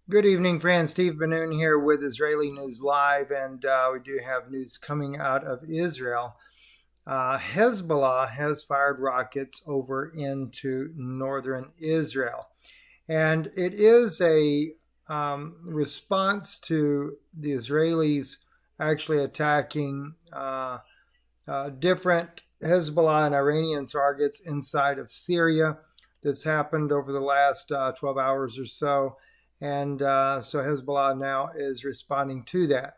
Good evening, friends. Steve Benoon here with Israeli News Live, and we do have news coming out of Israel. Hezbollah has fired rockets over into northern Israel, and it is a response to the Israelis actually attacking different Hezbollah and Iranian targets inside of Syria. This happened over the last 12 hours or so. And so Hezbollah now is responding to that.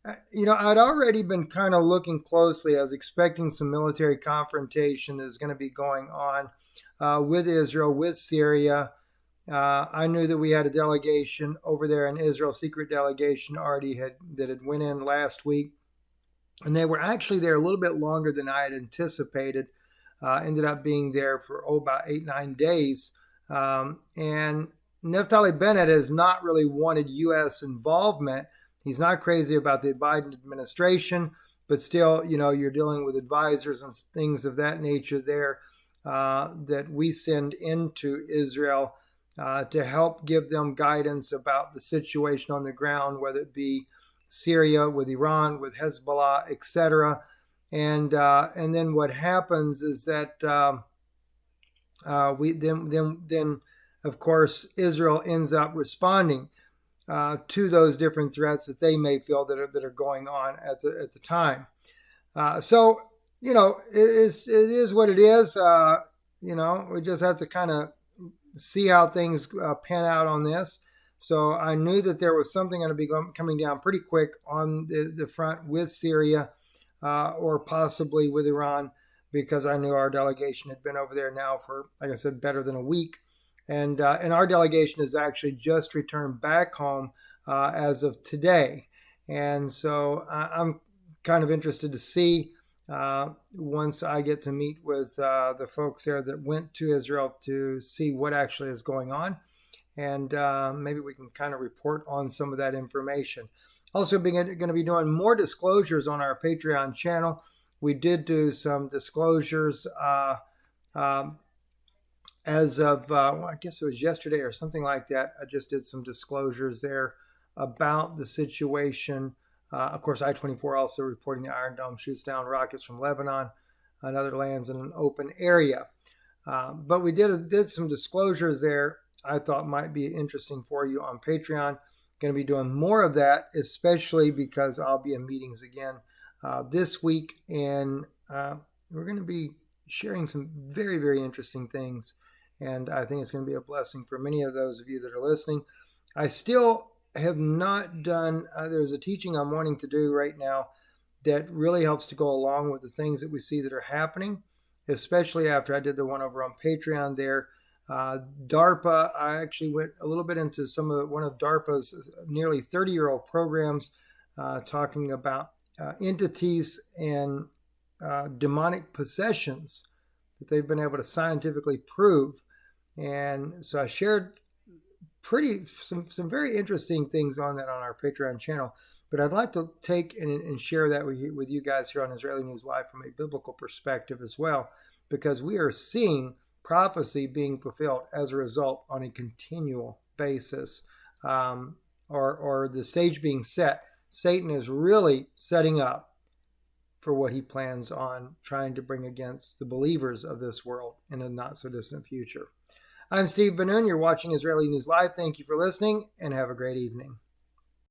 I'd already been kind of looking closely. I was expecting some military confrontation that is going to be going on with Israel, with Syria. I knew that we had a delegation over there in Israel, secret delegation already had went in last week, and they were actually there a little bit longer than I had anticipated. Ended up being there for about 8-9 days, and Naftali Bennett has not really wanted U.S. involvement. He's not crazy about the Biden administration, but still, you're dealing with advisors and things of that nature there that we send into Israel to help give them guidance about the situation on the ground, whether it be Syria, with Iran, with Hezbollah, etc. And then what happens is that we then of course, Israel ends up responding to those different threats that they may feel that are going on at the time. So it is what it is. We just have to kind of see how things pan out on this. So I knew that there was something going to be coming down pretty quick on the front with Syria or possibly with Iran, because I knew our delegation had been over there now for, like I said, better than a week. And our delegation has actually just returned back home as of today. And so I'm kind of interested to see once I get to meet with the folks there that went to Israel to see what actually is going on. And maybe we can kind of report on some of that information. Also, going to be doing more disclosures on our Patreon channel. We did do some disclosures as of, I guess it was yesterday or something like that. I just did some disclosures there about the situation. Of course, I-24 also reporting the Iron Dome shoots down rockets from Lebanon and other lands in an open area. But we did some disclosures there I thought might be interesting for you on Patreon. Going to be doing more of that, especially because I'll be in meetings again this week. And we're going to be sharing some very, very interesting things. And I think it's going to be a blessing for many of those of you that are listening. I still have not done, there's a teaching I'm wanting to do right now that really helps to go along with the things that we see that are happening, especially after I did the one over on Patreon there. DARPA, I actually went a little bit into one of DARPA's nearly 30-year-old programs talking about entities and demonic possessions that they've been able to scientifically prove. And so I shared some very interesting things on that on our Patreon channel. But I'd like to take and share that with you guys here on Israeli News Live from a biblical perspective as well, because we are seeing prophecy being fulfilled as a result on a continual basis, or the stage being set. Satan is really setting up for what he plans on trying to bring against the believers of this world in a not so distant future. I'm Steve Benoon. You're watching Israeli News Live. Thank you for listening, and have a great evening.